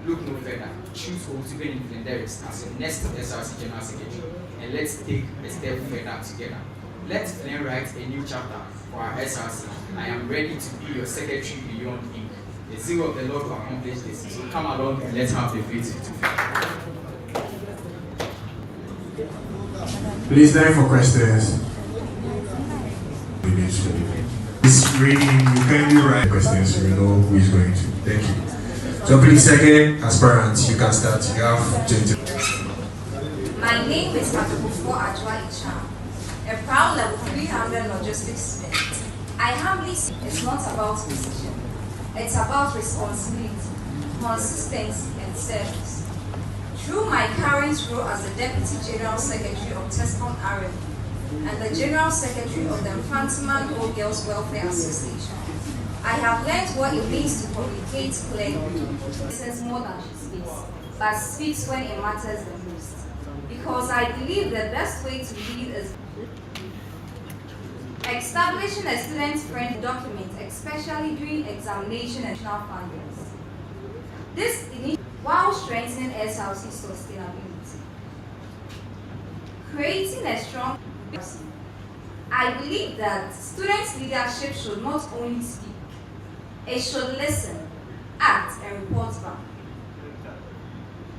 Look no further. Choose Olusegun Inflenderis as your next SRC General Secretary, and let's take a step further together. Let's then write a new chapter for our SRC. I am ready to be your secretary beyond ink. The zeal of the Lord will accomplish this. So come along and let's have the faith to faith. Please time for questions. This reading, you kindly write questions so we know who is going to. Thank you. So please, second aspirants, you can start. You have 20. My name is Addo-Kuffour, a proud level 300 logistics student. I humbly say it's not about precision. It's about responsibility, consistency, and service. Through my current role as the Deputy General Secretary of TESCON RMU and the General Secretary of the Infantiman Old Girls Welfare Association, I have learned what it means to communicate clearly. Listens more than she speaks, but speaks when it matters the most. because I believe the best way to lead is establishing a student-friendly document, especially during examination and national fundings. This initiative, while strengthening SRC sustainability, creating a strong person. I believe that students' leadership should not only speak, it should listen, act, and report back.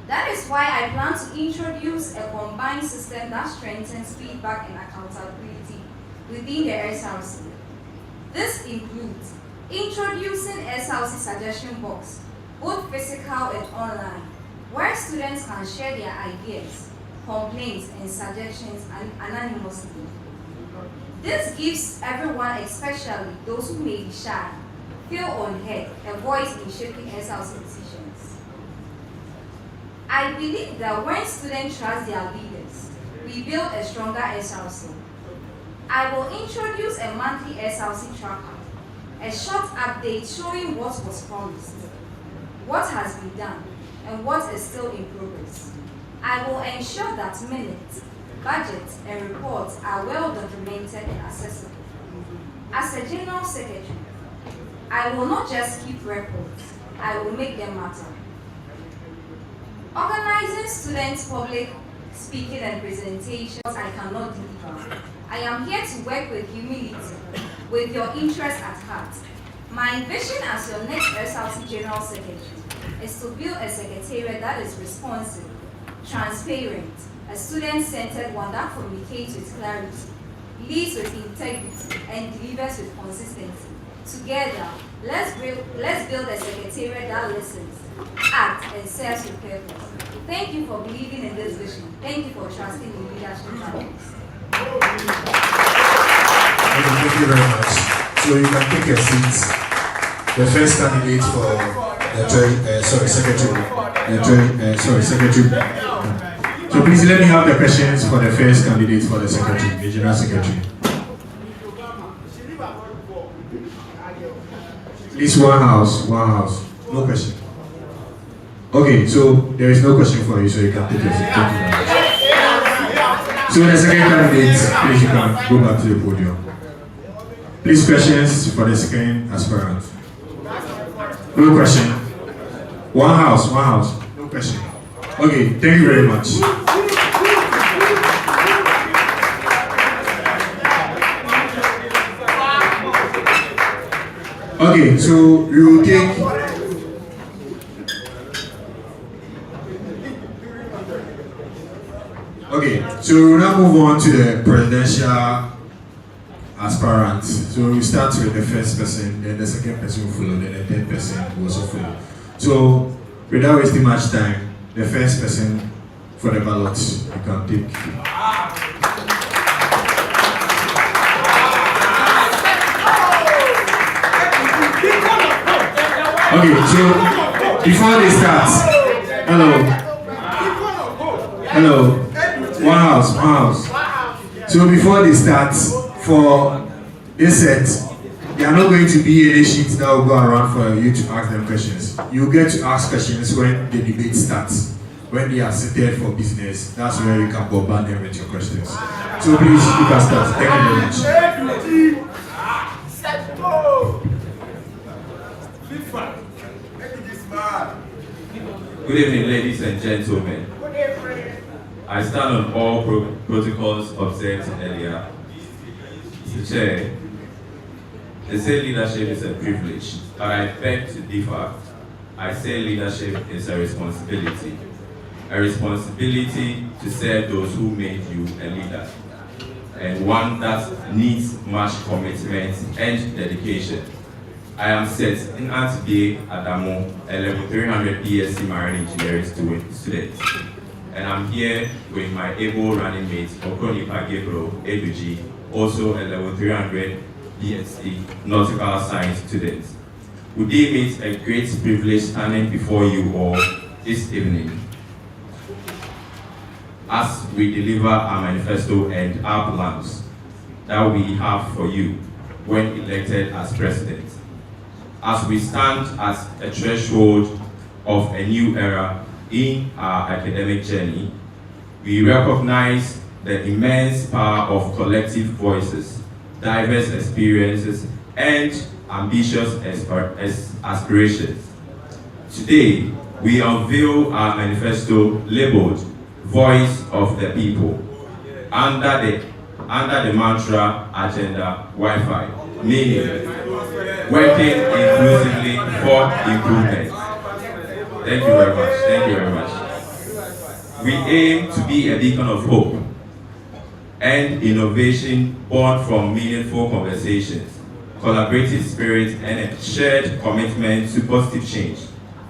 That is why I plan to introduce a combined system that strengthens feedback and accountability within the SRC. This includes introducing SRC suggestion box, both physical and online, where students can share their ideas, complaints, and suggestions anonymously. This gives everyone, especially those who may be shy, feel unheard, a voice in shaping SRC decisions. I believe that when students trust their leaders, we build a stronger SRC. I will introduce a monthly SRC tracker, a short update showing what was promised, what has been done, and what is still in progress. I will ensure that minutes, budgets, and reports are well documented and accessible. As a General Secretary, I will not just keep records, I will make them matter. Organizing students' public speaking and presentations I cannot deliver. I am here to work with humility, with your interest at heart. My vision as your next SRC General Secretary is to build a secretariat that is responsive, transparent, a student-centered one that communicates with clarity, leads with integrity, and delivers with consistency. Together, let's build a secretariat that listens, acts, and serves with purpose. Thank you for believing in this vision. Thank you for trusting in leadership values. Thank you very much. So you can take your seats. The first candidate for the secretary. So please let me have the questions for the first candidate for the secretary, the general secretary. Please, one house. No question. Okay, so there is no question for you, so you can take your seat. Thank you very much. So the second candidate, please, you can go back to the podium. Please, questions for the second aspirant. No question. One house. No question. Okay, thank you very much. Okay, so we will take. Okay, so we will now move on to the presidential aspirant. So we start with the first person, then the second person will follow, then the third person will also follow. So without wasting much time, the first person for the ballot you can take. Okay, so before they start, hello, one house. So before they start, for this set, there are not going to be any sheets that will go around for you to ask them questions. You get to ask questions when the debate starts. When they are seated for business, that's where you can bombard them with your questions. So please, you can start. Thank you very much. Good evening, ladies and gentlemen. I stand on all protocols observed earlier. Mr. Chair, they say leadership is a privilege, but I beg to differ. I say leadership is a responsibility. A responsibility to serve those who made you a leader, and one that needs much commitment and dedication. I am set in Antibie Adamu, a level 300 BSc Marine Engineering student, and I'm here with my able running mate, Okronipa Gabriel Eduji, also a level 300 BSc Nautical Science student. We deem it a great privilege standing before you all this evening as we deliver our manifesto and our plans that we have for you when elected as president. As we stand at a threshold of a new era in our academic journey, We recognize the immense power of collective voices, diverse experiences, and ambitious aspirations. Today, we unveil our manifesto labeled Voice of the People under the mantra Agenda Wi-Fi, meaning working inclusively for improvement. Thank you very much. Thank you very much. We aim to be a beacon of hope and innovation born from meaningful conversations, collaborative spirit, and a shared commitment to positive change.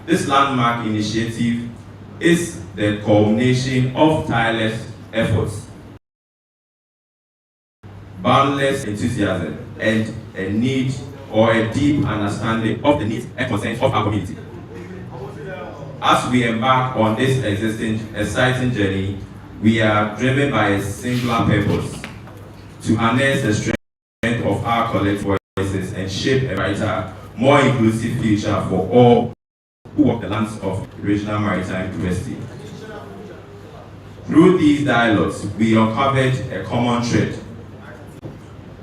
This landmark initiative is the culmination of tireless efforts, boundless enthusiasm, and a need or a deep understanding of the needs and concerns of our community. As we embark on this exciting journey, we are driven by a singular purpose: to harness the strength of our collective voices and shape a brighter, more inclusive future for all who walk the lands of regional maritime diversity. Through these dialogues, we uncovered a common thread: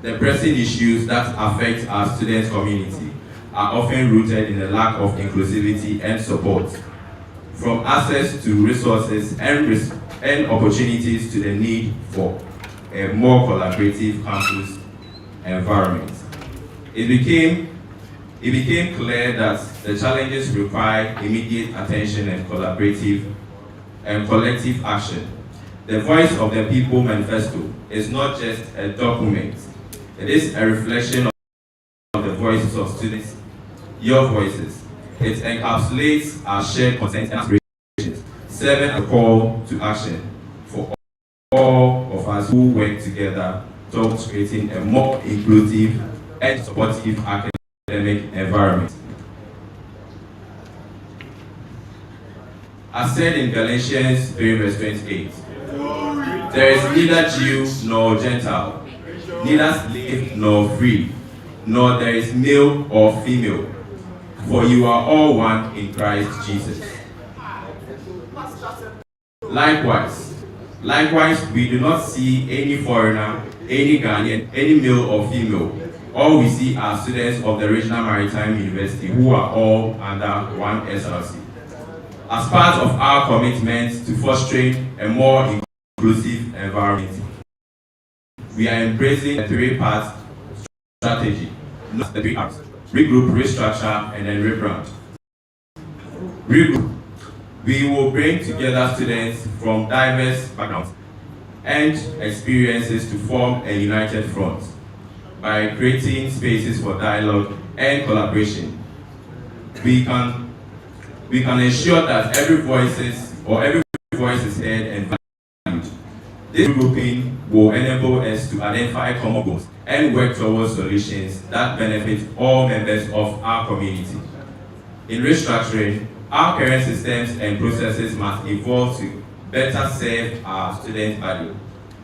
the pressing issues that affect our student community are often rooted in a lack of inclusivity and support, from access to resources and opportunities to the need for a more collaborative campus environment. It became clear that the challenges require immediate attention and collaborative and collective action. The Voice of the People manifesto is not just a document, it is a reflection of the voices of students, your voices. It encapsulates our shared concerns and aspirations, serving a call to action for all of us who work together towards creating a more inclusive and supportive academic environment. As said in Galatians 3 verse 28, there is neither Jew nor Gentile, neither slave nor free, nor there is male or female, for you are all one in Christ Jesus. Likewise, we do not see any foreigner, any Ghanaian, any male or female. All we see are students of the Regional Maritime University who are all under one SRC. As part of our commitment to fostering a more inclusive environment, we are embracing a three-part strategy, not the three R's: regroup, restructure, and then rebrand. Regroup. We will bring together students from diverse backgrounds and experiences to form a united front by creating spaces for dialogue and collaboration. We can ensure that every voice is heard and valued. This regrouping will enable us to identify common goals and work towards solutions that benefit all members of our community. In restructuring, our current systems and processes must evolve to better serve our student value.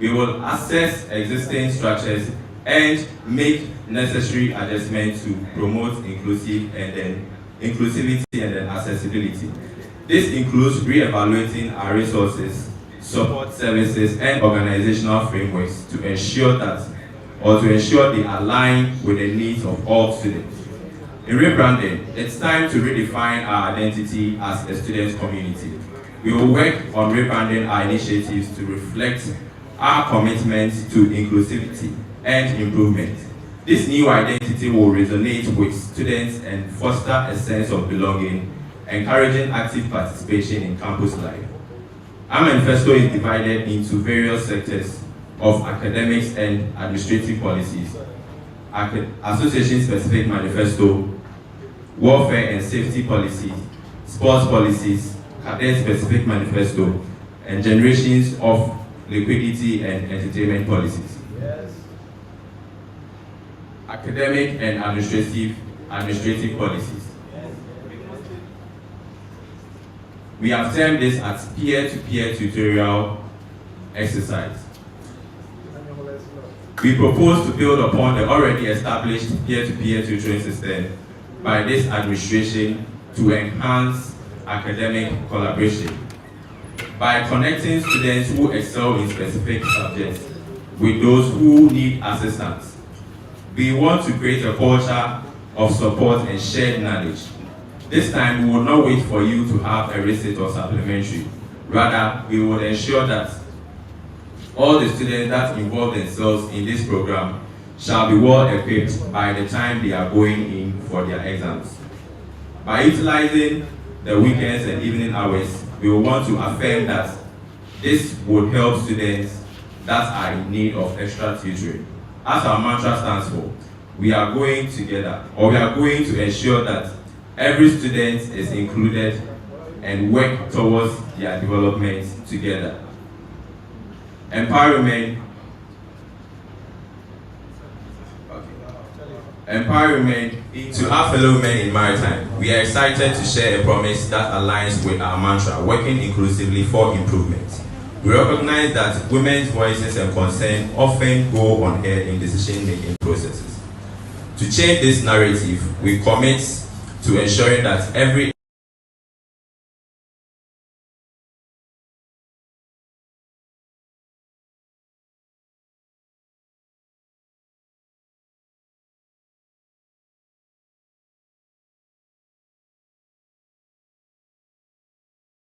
We will assess existing structures and make necessary adjustments to promote inclusivity and accessibility. This includes re-evaluating our resources, support services, and organizational frameworks to ensure they align with the needs of all students. In rebranding, it's time to redefine our identity as a student community. We will work on rebranding our initiatives to reflect our commitment to inclusivity and improvement. This new identity will resonate with students and foster a sense of belonging, encouraging active participation in campus life. Our manifesto is divided into various sectors of academics and administrative policies: association-specific manifesto, welfare and safety policies, sports policies, cadet-specific manifesto, and generations of liquidity and entertainment policies. Yes. Academic and administrative policies. Yes. We have termed this as peer-to-peer tutorial exercise. We propose to build upon the already established peer-to-peer tutoring system by this administration to enhance academic collaboration. by connecting students who excel in specific subjects with those who need assistance. We want to create a culture of support and shared knowledge. This time, we will not wait for you to have a receipt or supplementary. Rather, we will ensure that all the students that involve themselves in this program shall be well equipped by the time they are going in for their exams. By utilizing the weekends and evening hours, we will want to affirm that this would help students that are in need of extra tutoring. As our mantra stands for, we are going together, or we are going to ensure that every student is included and work towards their development together. Empowerment to our fellow men in maritime. We are excited to share a promise that aligns with our mantra, working inclusively for improvement. We recognize that women's voices and concern often go unheard in decision-making processes. To change this narrative, we commit to ensuring that every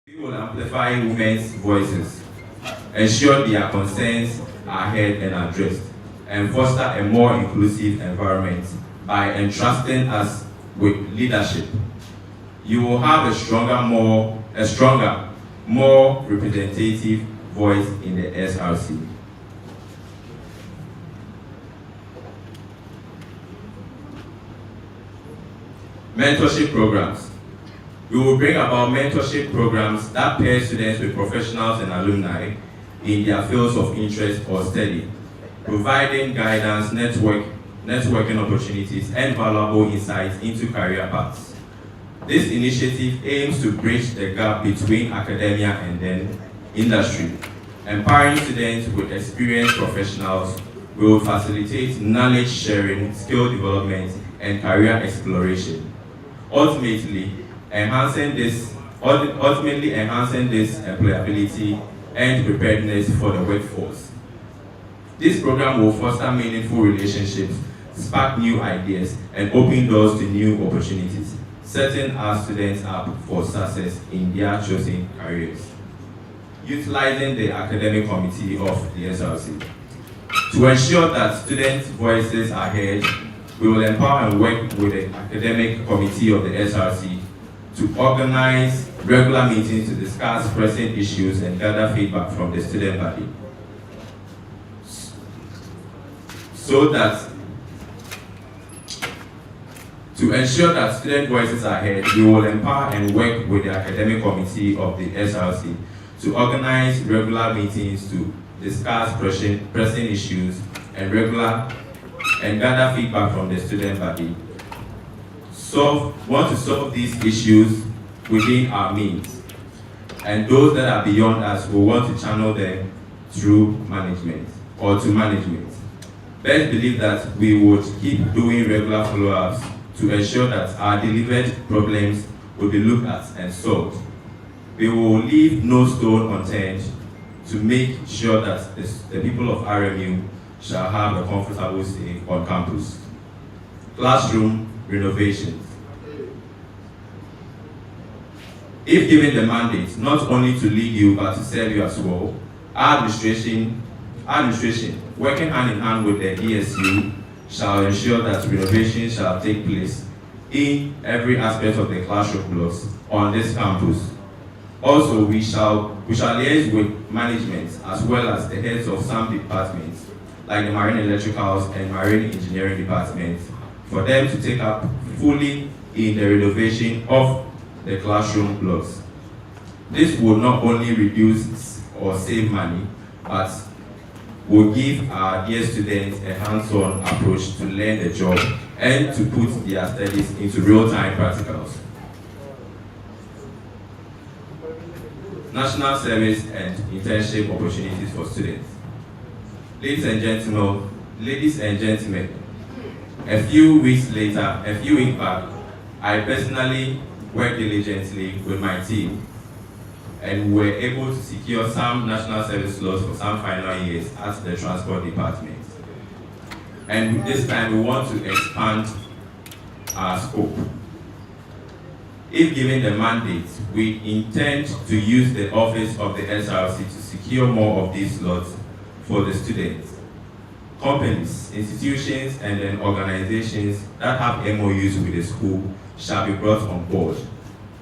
we will amplify women's voices, ensure their concerns are heard and addressed, and foster a more inclusive environment by entrusting us with leadership. You will have a stronger, more representative voice in the SRC. Mentorship programs. We will bring about mentorship programs that pair students with professionals and alumni in their fields of interest or study, providing guidance, networking opportunities, and valuable insights into career paths. This initiative aims to bridge the gap between academia and then industry. Empowering students with experienced professionals will facilitate knowledge sharing, skill development, and career exploration, ultimately enhancing this employability and preparedness for the workforce. This program will foster meaningful relationships, spark new ideas, and open doors to new opportunities, setting our students up for success in their chosen careers. Utilizing the academic committee of the SRC. To ensure that students' voices are heard, we will empower and work with the academic committee of the SRC to organize regular meetings to discuss pressing issues and gather feedback from the student body. To ensure that student voices are heard, we will empower and work with the academic committee of the SRC to organize regular meetings to discuss pressing issues and gather feedback from the student body. Want to solve these issues within our means, and those that are beyond us will want to channel them through management or to management. Best believe that we would keep doing regular follow-ups to ensure that our delivered problems will be looked at and solved. We will leave no stone unturned to make sure that the people of RMU shall have a comfortable stay on campus. Classroom renovations. If given the mandate not only to lead you but to serve you as well, our administration, working hand in hand with the DSU, shall ensure that renovation shall take place in every aspect of the classroom blocks on this campus. Also, we shall liaise with management as well as the heads of some departments, like the marine electricals and marine engineering departments, for them to take up fully in the renovation of the classroom blocks. This will not only reduce or save money, but will give our dear students a hands-on approach to learn the job and to put their studies into real-time practicals. National service and internship opportunities for students. Ladies and gentlemen, a few weeks back, I personally worked diligently with my team and we were able to secure some national service slots for some final years at the transport department. And this time we want to expand our scope. If given the mandate, we intend to use the office of the SRC to secure more of these slots for the students. Companies, institutions, and then organizations that have MOUs with the school shall be brought on board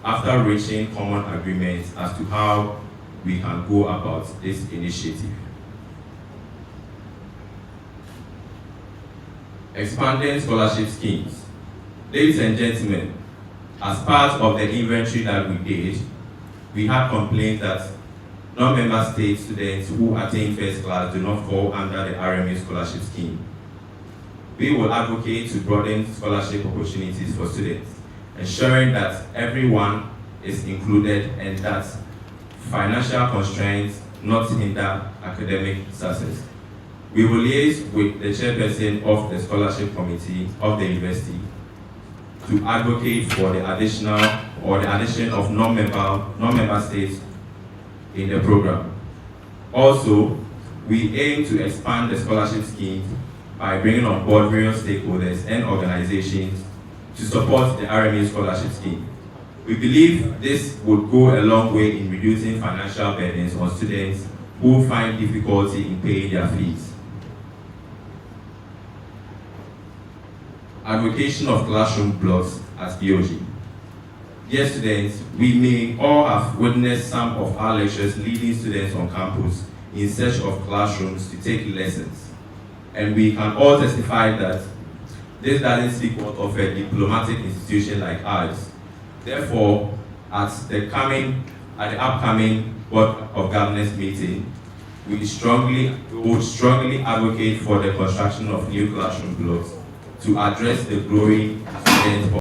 after reaching common agreements as to how we can go about this initiative. Expanding scholarship schemes. Ladies and gentlemen, as part of the inventory that we did, we had complaints that non-member state students who attain first class do not fall under the RMA scholarship scheme. We will advocate to broaden scholarship opportunities for students, ensuring that everyone is included and that financial constraints not hinder academic success. We will liaise with the chairperson of the scholarship committee of the university to advocate for the addition of non-member states in the program. Also, we aim to expand the scholarship scheme by bringing on board various stakeholders and organizations to support the RMA scholarship scheme. We believe this would go a long way in reducing financial burdens on students who find difficulty in paying their fees. Advocacy of classroom blocks at BOG. Dear students, we may all have witnessed some of our lectures leading students on campus in search of classrooms to take lessons. And we can all testify that this doesn't speak well of a diplomatic institution like ours. Therefore, at the upcoming Board of Governors meeting, we would strongly advocate for the construction of new classroom blocks to address the growing student